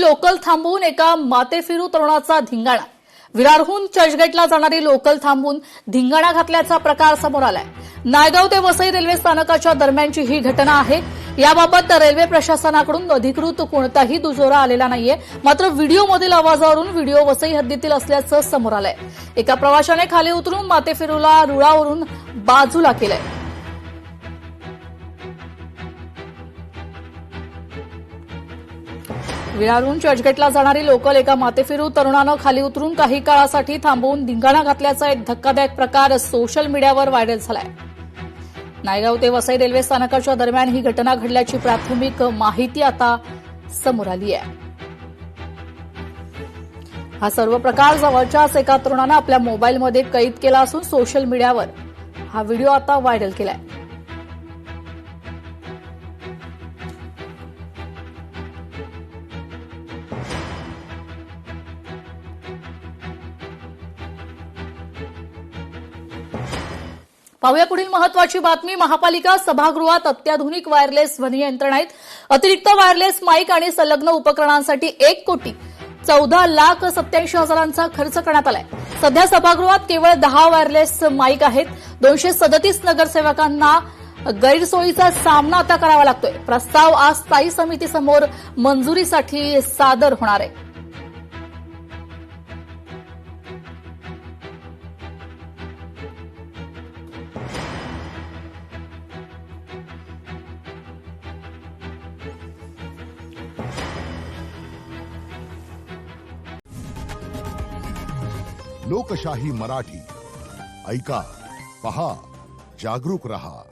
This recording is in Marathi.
लोकल थांबवून एका माथेफिरू तरुणाचा धिंगाणा। विरारहून चर्चगेटला जाणारी लोकल थांबवून धिंगाणा घातल्याचा प्रकार समोर आलाय। नायगाव ते वसई रेल्वे स्थानकाच्या दरम्यानची ही घटना आहे। याबाबत रेल्वे प्रशासनाकडून अधिकृत कोणताही दुजोरा आलेला नाहीये। मात्र व्हिडिओमधील आवाजावरून व्हिडिओ वसई हद्दीतील असल्याचं समोर आलंय। एका प्रवाशाने खाली उतरून माथेफिरूला रुळावरून बाजूला केलंय। विरारहून चर्चगेटला जाणारी लोकल एका माथेफिरू तरुणानं खाली उतरून काही काळासाठी थांबवून धिंगाणा घातल्याचा एक धक्कादायक प्रकार सोशल मीडियावर व्हायरल झालाय। नायगाव ते वसई रेल्वे स्थानकाच्या दरम्यान ही घटना घडल्याची प्राथमिक माहिती आता समोर आली आहे। हा सर्व प्रकार जवळच्याच एका तरुणानं आपल्या मोबाईलमध्ये कैद केला असून सोशल मीडियावर हा व्हिडिओ आता व्हायरल केलाय। पाहूया पुढील महत्वाची बातमी। महापालिका सभागृहात अत्याधुनिक वायरलेस ध्वनी यंत्रणा आहेत। अतिरिक्त वायरलेस माईक आणि संलग्न उपकरणांसाठी 1,14,87,000चा खर्च करण्यात आलाय। सध्या सभागृहात केवळ 10 वायरलेस माईक आहेत। 237 नगरसेवकांना गैरसोयीचा सामना आता करावा लागतोय। प्रस्ताव आज स्थायी समितीसमोर मंजुरीसाठी सादर होणार आहे। लोकशाही मराठी ऐका, पहा, जागरूक रहा।